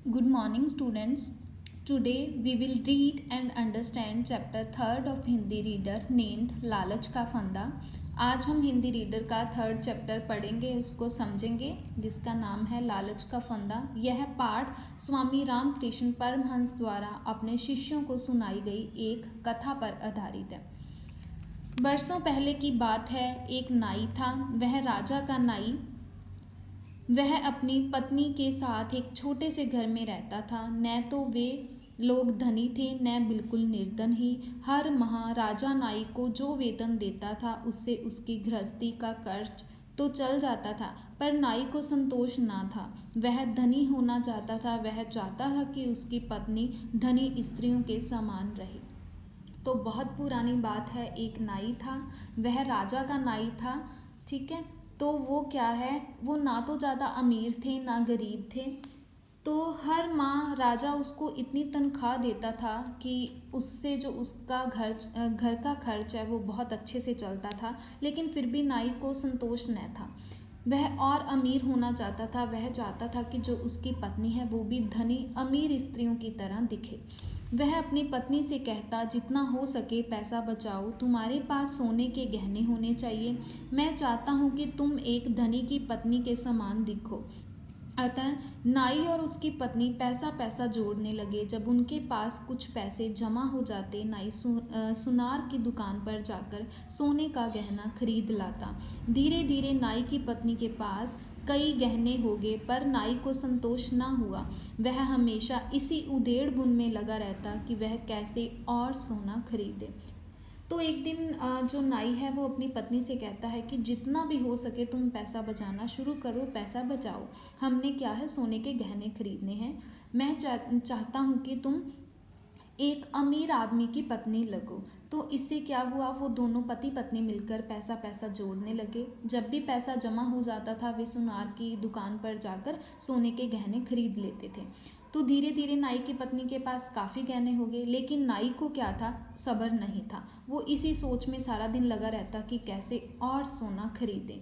Good morning, students. Today we will read and understand chapter 3rd of Hindi reader named लालच का फंदा। आज हम हिंदी रीडर का 3rd चैप्टर पढ़ेंगे, उसको समझेंगे, जिसका नाम है लालच का फंदा। यह पाठ स्वामी रामकृष्ण परमहंस द्वारा अपने शिष्यों को सुनाई गई एक कथा पर आधारित है। बरसों पहले की बात है। एक नाई था। वह राजा का नाई। वह अपनी पत्नी के साथ एक छोटे से घर में रहता था। न तो वे लोग धनी थे, न बिल्कुल निर्धन ही। हर माह राजा नाई को जो वेतन देता था उससे उसकी गृहस्थी का खर्च तो चल जाता था, पर नाई को संतोष ना था। वह धनी होना चाहता था। वह चाहता था कि उसकी पत्नी धनी स्त्रियों के समान रहे। तो बहुत पुरानी बात है। एक नाई था, वह राजा का नाई था। ठीक है, तो वो क्या है, वो ना तो ज़्यादा अमीर थे ना गरीब थे। तो हर माह राजा उसको इतनी तनख्वाह देता था कि उससे जो उसका घर का खर्च है वो बहुत अच्छे से चलता था। लेकिन फिर भी नाई को संतोष न था। वह और अमीर होना चाहता था। वह चाहता था कि जो उसकी पत्नी है वो भी धनी अमीर स्त्रियों की तरह दिखे। वह अपनी पत्नी से कहता, जितना हो सके पैसा बचाओ, तुम्हारे पास सोने के गहने होने चाहिए। मैं चाहता हूँ कि तुम एक धनी की पत्नी के समान दिखो। अतः नाई और उसकी पत्नी पैसा पैसा जोड़ने लगे। जब उनके पास कुछ पैसे जमा हो जाते, नाई सुनार की दुकान पर जाकर सोने का गहना खरीद लाता। धीरे धीरे नाई की पत्नी के पास कई गहने हो गए, पर नाई को संतोष ना हुआ। वह हमेशा इसी उधेड़ बुन में लगा रहता कि वह कैसे और सोना खरीदे। तो एक दिन जो नाई है वो अपनी पत्नी से कहता है कि जितना भी हो सके तुम पैसा बचाना शुरू करो, पैसा बचाओ। हमने क्या है, सोने के गहने खरीदने हैं। मैं चाहता हूँ कि तुम एक अमीर आदमी की पत्नी लगो। तो इससे क्या हुआ, वो दोनों पति पत्नी मिलकर पैसा पैसा जोड़ने लगे। जब भी पैसा जमा हो जाता था वे सुनार की दुकान पर जाकर सोने के गहने खरीद लेते थे। तो धीरे धीरे नाई की पत्नी के पास काफ़ी गहने हो गए। लेकिन नाई को क्या था, सब्र नहीं था। वो इसी सोच में सारा दिन लगा रहता कि कैसे और सोना खरीदे।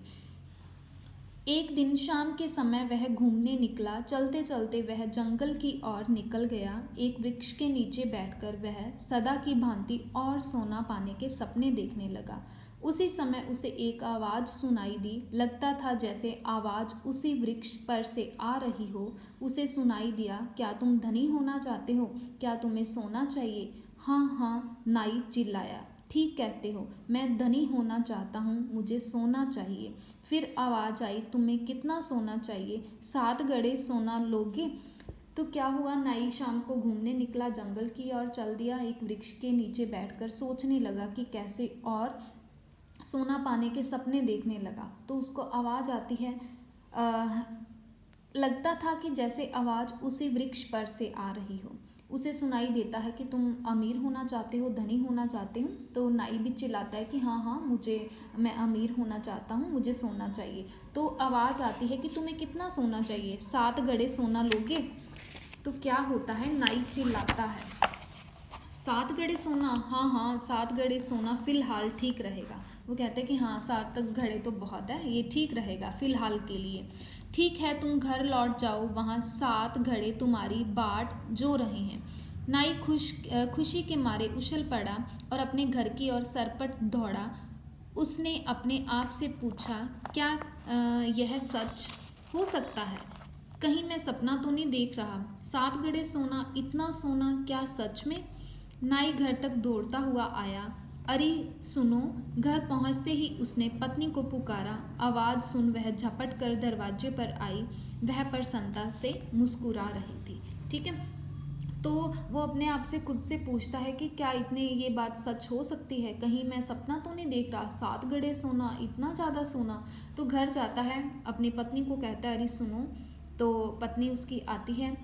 एक दिन शाम के समय वह घूमने निकला। चलते चलते वह जंगल की ओर निकल गया। एक वृक्ष के नीचे बैठकर वह सदा की भांति और सोना पाने के सपने देखने लगा। उसी समय उसे एक आवाज़ सुनाई दी। लगता था जैसे आवाज़ उसी वृक्ष पर से आ रही हो। उसे सुनाई दिया, क्या तुम धनी होना चाहते हो? क्या तुम्हें सोना चाहिए? हाँ हाँ, नाई चिल्लाया, ठीक कहते हो, मैं धनी होना चाहता हूँ, मुझे सोना चाहिए। फिर आवाज़ आई, तुम्हें कितना सोना चाहिए? 7 गड़े सोना लोगे? तो क्या हुआ, नाई शाम को घूमने निकला, जंगल की ओर चल दिया। एक वृक्ष के नीचे बैठकर सोचने लगा कि कैसे और सोना पाने के सपने देखने लगा। तो उसको आवाज़ आती है। लगता था कि जैसे आवाज़ उसी वृक्ष पर से आ रही हो। उसे सुनाई देता है कि तुम अमीर होना चाहते हो, धनी होना चाहते हो? तो नाई भी चिल्लाता है कि हाँ हाँ, मैं अमीर होना चाहता हूँ, मुझे सोना चाहिए। तो आवाज़ आती है कि तुम्हें कितना सोना चाहिए? 7 गड़े सोना लोगे? तो क्या होता है, नाई चिल्लाता है, 7 गड़े सोना? हाँ हाँ, 7 गड़े सोना फ़िलहाल ठीक रहेगा। वो कहते हैं कि हाँ, 7 घड़े तो बहुत है, ये ठीक रहेगा फ़िलहाल के लिए। ठीक है, तुम घर लौट जाओ, वहाँ 7 घड़े तुम्हारी बाट जो रहे हैं। नाई खुशी के मारे उछल पड़ा और अपने घर की ओर सरपट दौड़ा। उसने अपने आप से पूछा, क्या यह सच हो सकता है? कहीं मैं सपना तो नहीं देख रहा? 7 घड़े सोना, इतना सोना, क्या सच में? नाई घर तक दौड़ता हुआ आया। अरे सुनो! घर पहुंचते ही उसने पत्नी को पुकारा। आवाज़ सुन वह झपट कर दरवाजे पर आई। वह प्रसन्नता से मुस्कुरा रही थी। ठीक है, तो वो अपने आप से खुद से पूछता है कि क्या इतने ये बात सच हो सकती है? कहीं मैं सपना तो नहीं देख रहा? 7 गड़े सोना, इतना ज़्यादा सोना। तो घर जाता है, अपनी पत्नी को कहता है, अरे सुनो। तो पत्नी उसकी आती है।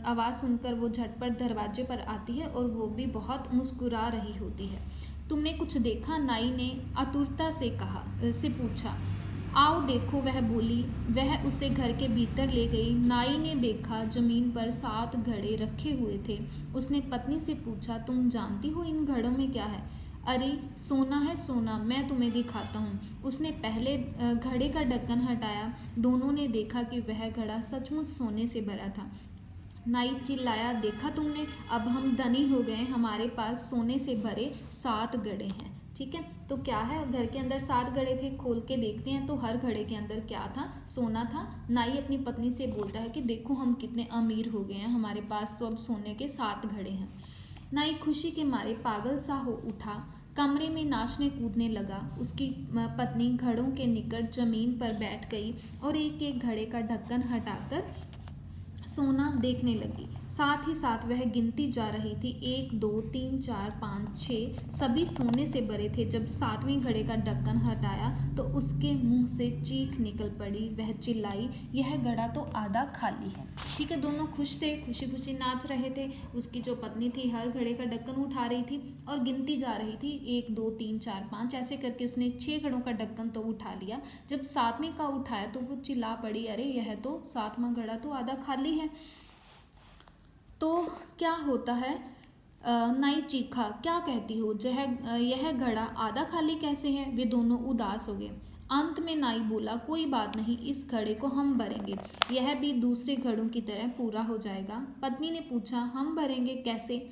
आवाज़ सुनकर वो झटपट दरवाजे पर आती है और वो भी बहुत मुस्कुरा रही होती है। तुमने कुछ देखा? नाई ने आतुरता से पूछा। आओ देखो, वह बोली। वह उसे घर के भीतर ले गई। नाई ने देखा जमीन पर 7 घड़े रखे हुए थे। उसने पत्नी से पूछा, तुम जानती हो इन घड़ों में क्या है? अरे सोना है सोना, मैं तुम्हें दिखाता हूँ। उसने पहले घड़े का ढक्कन हटाया। दोनों ने देखा कि वह घड़ा सचमुच सोने से भरा था। नाई चिल्लाया, देखा तुमने, अब हम धनी हो गए, हमारे पास सोने से भरे 7 घड़े हैं। ठीक है, तो क्या है, घर के अंदर 7 घड़े थे। खोल के देखते हैं तो हर घड़े के अंदर क्या था, सोना था। नाई अपनी पत्नी से बोलता है कि देखो हम कितने अमीर हो गए हैं, हमारे पास तो अब सोने के 7 घड़े हैं। नाई खुशी के मारे पागल सा हो उठा, कमरे में नाचने कूदने लगा। उसकी पत्नी घड़ों के निकट जमीन पर बैठ गई और एक एक घड़े का ढक्कन हटाकर सोना देखने लगी। साथ ही साथ वह गिनती जा रही थी, 1 2 3 4 5 6, सभी सोने से भरे थे। जब 7वें घड़े का ढक्कन हटाया तो उसके मुंह से चीख निकल पड़ी। वह चिल्लाई, यह घड़ा तो आधा खाली है। ठीक है, दोनों खुश थे, खुशी खुशी नाच रहे थे। उसकी जो पत्नी थी हर घड़े का ढक्कन उठा रही थी और गिनती जा रही थी, 1 2 3 4 5, ऐसे करके उसने 6 घड़ों का ढक्कन तो उठा लिया। जब 7वें का उठाया तो वो चिल्ला पड़ी, अरे यह तो 7वां घड़ा तो आधा खाली है। तो क्या होता है, नाई चीखा, क्या कहती हो, यह घड़ा आधा खाली कैसे है। वे दोनों उदास हो गए। अंत में नाई बोला, कोई बात नहीं, इस घड़े को हम भरेंगे, यह भी दूसरे घड़ों की तरह पूरा हो जाएगा। पत्नी ने पूछा, हम भरेंगे कैसे।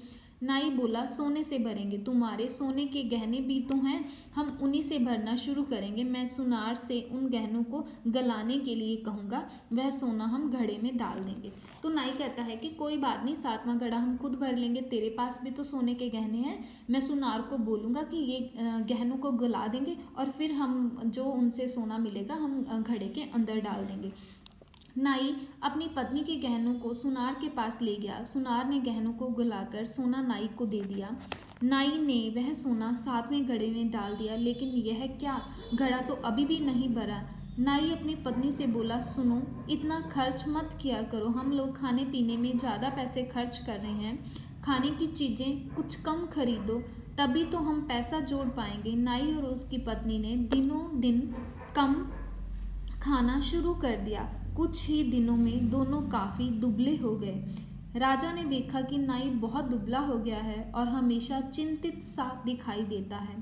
नाई बोला, सोने से भरेंगे, तुम्हारे सोने के गहने भी तो हैं, हम उन्हीं से भरना शुरू करेंगे। मैं सुनार से उन गहनों को गलाने के लिए कहूँगा, वह सोना हम घड़े में डाल देंगे। तो नाई कहता है कि कोई बात नहीं, 7वां घड़ा हम खुद भर लेंगे, तेरे पास भी तो सोने के गहने हैं। मैं सुनार को बोलूँगा कि ये गहनों को गला देंगे और फिर हम जो उनसे सोना मिलेगा हम घड़े के अंदर डाल देंगे। नाई अपनी पत्नी के गहनों को सुनार के पास ले गया। सुनार ने गहनों को गलाकर सोना नाई को दे दिया। नाई ने वह सोना 7वें घड़े में डाल दिया, लेकिन यह क्या, घड़ा तो अभी भी नहीं भरा। नाई अपनी पत्नी से बोला, सुनो, इतना खर्च मत किया करो, हम लोग खाने पीने में ज़्यादा पैसे खर्च कर रहे हैं, खाने की चीज़ें कुछ कम खरीदो, तभी तो हम पैसा जोड़ पाएंगे। नाई और उसकी पत्नी ने दिनों दिन कम खाना शुरू कर दिया। कुछ ही दिनों में दोनों काफ़ी दुबले हो गए। राजा ने देखा कि नाई बहुत दुबला हो गया है और हमेशा चिंतित सा दिखाई देता है।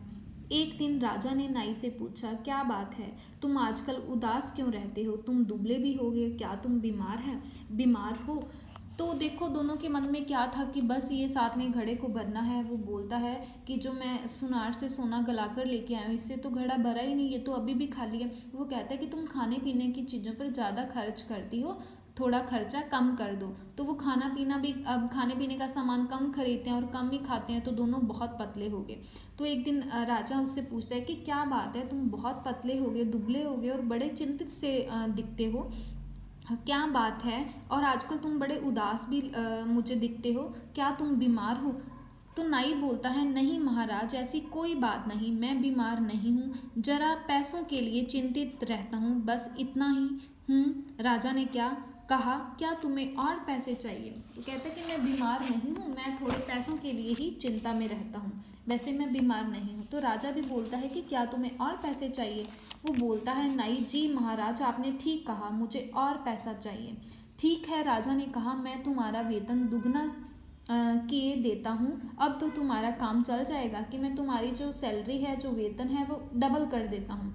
एक दिन राजा ने नाई से पूछा, क्या बात है, तुम आजकल उदास क्यों रहते हो, तुम दुबले भी हो गए, क्या तुम बीमार हो। तो देखो दोनों के मन में क्या था कि बस ये 7वें घड़े को भरना है। वो बोलता है कि जो मैं सुनार से सोना गलाकर लेके आया हूँ, इससे तो घड़ा भरा ही नहीं, ये तो अभी भी खाली है। वो कहता है कि तुम खाने पीने की चीज़ों पर ज़्यादा खर्च करती हो, थोड़ा खर्चा कम कर दो। तो वो खाना पीना भी, अब खाने पीने का सामान कम खरीदते हैं और कम ही खाते हैं, तो दोनों बहुत पतले हो गए। तो एक दिन राजा उससे पूछता है कि क्या बात है, तुम बहुत पतले हो गए, दुबले हो गए और बड़े चिंतित से दिखते हो, क्या बात है, और आजकल तुम बड़े उदास भी मुझे दिखते हो, क्या तुम बीमार हो। तो नाई बोलता है, नहीं महाराज, ऐसी कोई बात नहीं, मैं बीमार नहीं हूँ, जरा पैसों के लिए चिंतित रहता हूँ, बस इतना ही हूँ। राजा ने क्या कहा, क्या तुम्हें और पैसे चाहिए। तो कहता है कि मैं बीमार नहीं हूँ, मैं थोड़े पैसों के लिए ही चिंता में रहता हूँ, वैसे मैं बीमार नहीं हूँ। तो राजा भी बोलता है कि क्या तुम्हें और पैसे चाहिए। वो बोलता है, नाई जी महाराज, आपने ठीक कहा, मुझे और पैसा चाहिए। ठीक है, राजा ने कहा, मैं तुम्हारा वेतन दुगना किए देता हूँ। अब तो तुम्हारा काम चल जाएगा कि मैं तुम्हारी जो सैलरी है, जो वेतन है, वो डबल कर देता हूँ।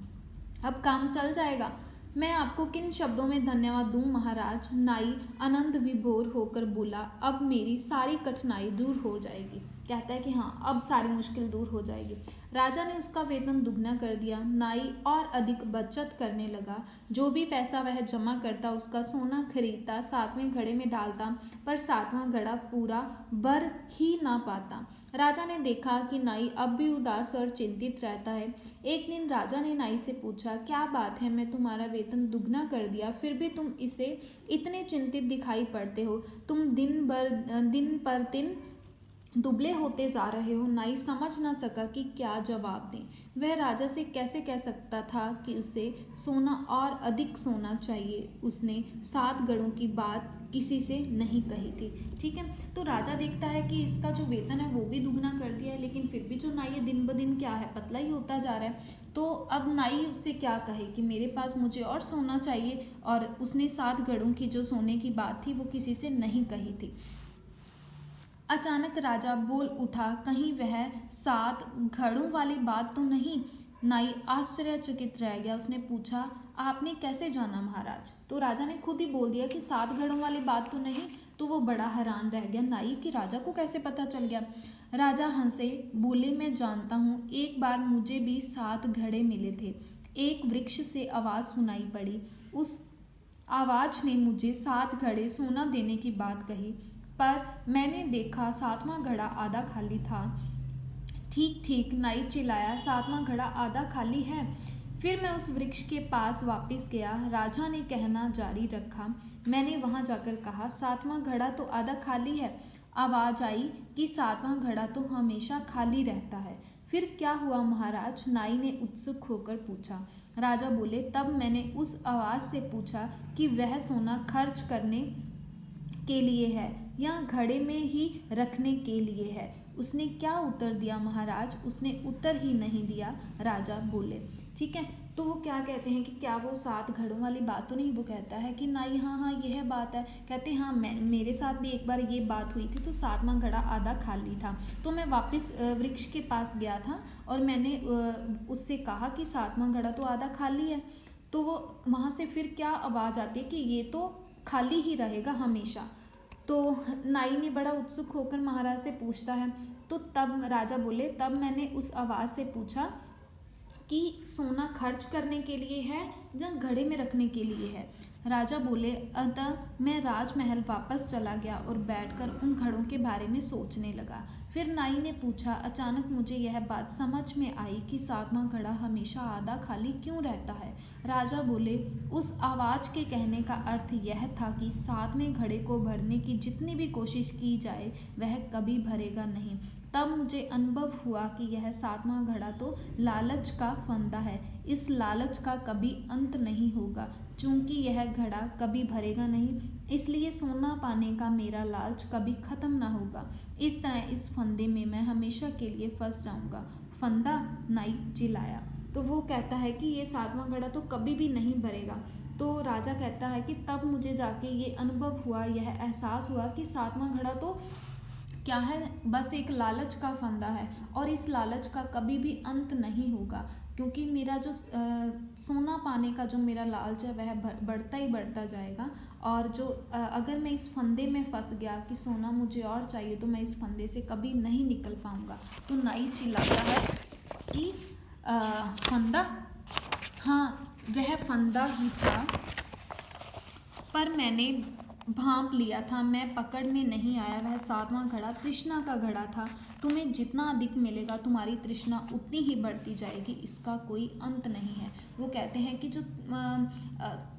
अब काम चल जाएगा। मैं आपको किन शब्दों में धन्यवाद दूं महाराज। नाई आनंद विभोर होकर बोला, अब मेरी सारी कठिनाई दूर हो जाएगी। कहता है कि हाँ, अब सारी मुश्किल दूर हो जाएगी। राजा ने उसका वेतन दुगना कर दिया। नाई और अधिक बचत करने लगा। जो भी पैसा वह जमा करता उसका सोना खरीदता, 7वें घड़े में डालता, पर 7वां घड़ा पूरा भर ही ना पाता। राजा ने देखा कि नाई अब भी उदास और चिंतित रहता है। एक दिन राजा ने नाई से पूछा, क्या बात है, मैं तुम्हारा वेतन दुगना कर दिया, फिर भी तुम इसे इतने चिंतित दिखाई पड़ते हो, तुम दिन पर दिन दुबले होते जा रहे हो। नाई समझ ना सका कि क्या जवाब दें। वह राजा से कैसे कह सकता था कि उसे सोना और अधिक सोना चाहिए। उसने 7 घड़ों की बात किसी से नहीं कही थी। ठीक है, तो राजा देखता है कि इसका जो वेतन है वो भी दुगना कर दिया है, लेकिन फिर भी जो नाई है दिन ब दिन क्या है, पतला ही होता जा रहा है। तो अब नाई उससे क्या कहे कि मेरे पास मुझे और सोना चाहिए, और उसने 7 घड़ों की जो सोने की बात थी वो किसी से नहीं कही थी। अचानक राजा बोल उठा, कहीं वह 7 घड़ों वाली बात तो नहीं। नाई आश्चर्यचकित रह गया। उसने पूछा, आपने कैसे जाना महाराज? तो राजा ने खुद ही बोल दिया कि 7 घड़ों वाली बात तो नहीं। तो वो बड़ा हैरान रह गया नाई कि राजा को कैसे पता चल गया। राजा हंसे, बोले मैं जानता हूँ, एक बार मुझे भी 7 घड़े मिले थे। एक वृक्ष से आवाज़ सुनाई पड़ी। उस आवाज़ ने मुझे 7 घड़े सोना देने की बात कही, पर मैंने देखा 7वां घड़ा आधा खाली था। ठीक ठीक, नाई चिल्लाया, 7वां घड़ा आधा खाली है। फिर मैं उस वृक्ष के पास वापस गया। राजा ने कहना जारी रखा। मैंने वहां जाकर कहा, 7वां घड़ा तो आधा खाली है। आवाज़ आई कि 7वां घड़ा तो हमेशा खाली रहता है। फिर क्या हुआ महाराज? नाई ने उत्सुक होकर पूछा। राजा बोले, तब मैंने उस आवाज़ से पूछा कि वह सोना खर्च करने के लिए है या घड़े में ही रखने के लिए है। उसने क्या उत्तर दिया महाराज? उसने उत्तर ही नहीं दिया, राजा बोले। ठीक है, तो वो क्या कहते हैं कि क्या वो 7 घड़ों वाली बात तो नहीं? वो कहता है कि नाई हाँ हाँ यह बात है। कहते हैं हाँ, मेरे साथ भी एक बार ये बात हुई थी, तो 7वां घड़ा आधा खाली था। तो मैं वापस वृक्ष के पास गया था और मैंने उससे कहा कि 7वां घड़ा तो आधा खाली है। तो वो वहाँ से फिर क्या आवाज़ आती है कि ये तो खाली ही रहेगा हमेशा। तो नाई ने बड़ा उत्सुक होकर महाराज से पूछता है। तो तब राजा बोले, तब मैंने उस आवाज़ से पूछा कि सोना खर्च करने के लिए है या घड़े में रखने के लिए है। राजा बोले, अतः मैं राजमहल वापस चला गया और बैठकर उन घड़ों के बारे में सोचने लगा। फिर नाई ने पूछा, अचानक मुझे यह बात समझ में आई कि 7वां घड़ा हमेशा आधा खाली क्यों रहता है। राजा बोले, उस आवाज़ के कहने का अर्थ यह था कि 7वें घड़े को भरने की जितनी भी कोशिश की जाए वह कभी भरेगा नहीं। तब मुझे अनुभव हुआ कि यह 7वां घड़ा तो लालच का फंदा है। इस लालच का कभी अंत नहीं होगा। चूंकि यह घड़ा कभी भरेगा नहीं, इसलिए सोना पाने का मेरा लालच कभी ख़त्म ना होगा। इस तरह इस फंदे में मैं हमेशा के लिए फंस जाऊंगा। फंदा? नाई चिल्लाया। तो वो कहता है कि ये 7वां घड़ा तो कभी भी नहीं भरेगा। तो राजा कहता है कि तब मुझे जाके ये अनुभव हुआ, यह एहसास हुआ कि 7वां घड़ा तो क्या है, बस एक लालच का फंदा है और इस लालच का कभी भी अंत नहीं होगा। क्योंकि मेरा जो सोना पाने का जो मेरा लालच है वह बढ़ता ही बढ़ता जाएगा। और जो अगर मैं इस फंदे में फंस गया कि सोना मुझे और चाहिए, तो मैं इस फंदे से कभी नहीं निकल पाऊँगा। तो नाई चिल्लाता है कि फंदा? हाँ, वह फंदा ही था, पर मैंने भांप लिया था, मैं पकड़ में नहीं आया। वह 7वां घड़ा तृष्णा का घड़ा था। तुम्हें जितना अधिक मिलेगा तुम्हारी तृष्णा उतनी ही बढ़ती जाएगी, इसका कोई अंत नहीं है। वो कहते हैं कि जो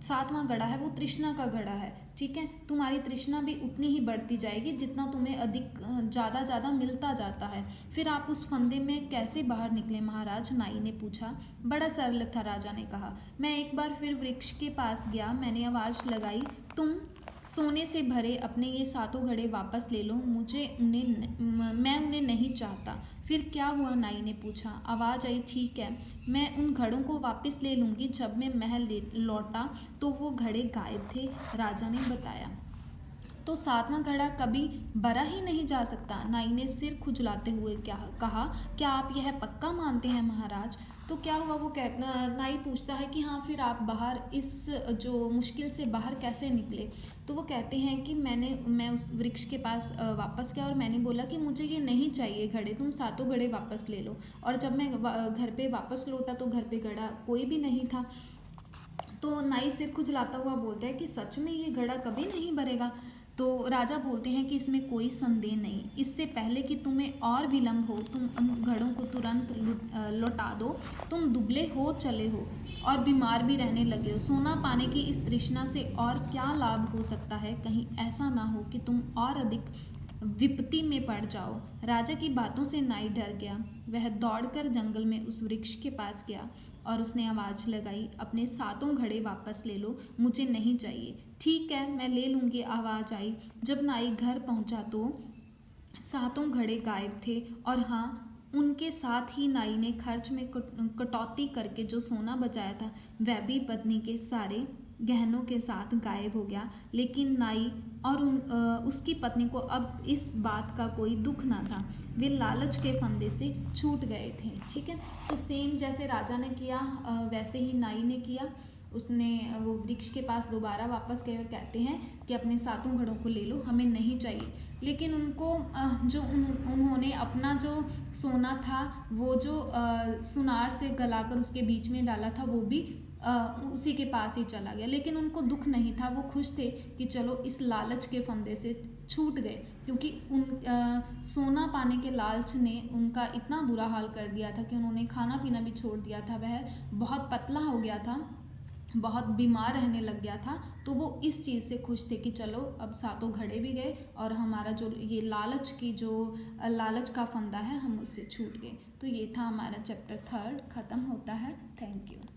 7वां घड़ा है वो तृष्णा का घड़ा है। ठीक है, तुम्हारी तृष्णा भी उतनी ही बढ़ती जाएगी जितना तुम्हें अधिक ज़्यादा मिलता जाता है। फिर आप उस फंदे में कैसे बाहर निकले महाराज? नाई ने पूछा। बड़ा सरल था, राजा ने कहा। मैं एक बार फिर वृक्ष के पास गया। मैंने आवाज़ लगाई, तुम सोने से भरे अपने ये 7 घड़े वापस ले लो, मैं उन्हें नहीं चाहता। फिर क्या हुआ? नाई ने पूछा। आवाज़ आई, ठीक है, मैं उन घड़ों को वापस ले लूँगी। जब मैं महल लौटा तो वो घड़े गायब थे, राजा ने बताया। तो 7वां घड़ा कभी भरा ही नहीं जा सकता? नाई ने सिर खुजलाते हुए कहा, क्या आप यह पक्का मानते हैं महाराज? तो क्या हुआ? वो नाई पूछता है कि हाँ, फिर आप बाहर इस जो मुश्किल से बाहर कैसे निकले? तो वो कहते हैं कि मैं उस वृक्ष के पास वापस गया और मैंने बोला कि मुझे ये नहीं चाहिए घड़े, तुम 7 घड़े वापस ले लो। और जब मैं घर पे वापस लौटा तो घर पे घड़ा कोई भी नहीं था। तो नाई सिर खुजलाता हुआ बोलता है कि सच में ये घड़ा कभी नहीं भरेगा? तो राजा बोलते हैं कि इसमें कोई संदेह नहीं। इससे पहले कि तुम्हें और विलम्ब हो, तुम उन घड़ों को तुरंत लौटा दो। तुम दुबले हो चले हो और बीमार भी रहने लगे हो। सोना पाने की इस तृष्णा से और क्या लाभ हो सकता है? कहीं ऐसा ना हो कि तुम और अधिक विपत्ति में पड़ जाओ। राजा की बातों से नाई डर गया। वह दौड़कर जंगल में उस वृक्ष के पास गया और उसने आवाज़ लगाई, अपने 7 घड़े वापस ले लो, मुझे नहीं चाहिए। ठीक है, मैं ले लूँगी, आवाज़ आई। जब नाई घर पहुँचा तो 7 घड़े गायब थे और हाँ, उनके साथ ही नाई ने खर्च में कटौती करके जो सोना बचाया था वह भी पत्नी के सारे गहनों के साथ गायब हो गया। लेकिन नाई और उसकी पत्नी को अब इस बात का कोई दुख ना था। वे लालच के फंदे से छूट गए थे। ठीक है, तो सेम जैसे राजा ने किया वैसे ही नाई ने किया। उसने वो वृक्ष के पास दोबारा वापस गए और कहते हैं कि अपने 7 घड़ों को ले लो, हमें नहीं चाहिए। लेकिन उनको जो उन्होंने अपना जो सोना था वो जो सुनार से गलाकर उसके बीच में डाला था वो भी उसी के पास ही चला गया। लेकिन उनको दुख नहीं था, वो खुश थे कि चलो इस लालच के फंदे से छूट गए, क्योंकि सोना पाने के लालच ने उनका इतना बुरा हाल कर दिया था कि उन्होंने खाना पीना भी छोड़ दिया था। वह बहुत पतला हो गया था, बहुत बीमार रहने लग गया था। तो वो इस चीज़ से खुश थे कि चलो अब 7 घड़े भी गए और हमारा जो ये लालच का फंदा है हम उससे छूट गए। तो ये था हमारा चैप्टर 3 ख़त्म होता है। Thank you.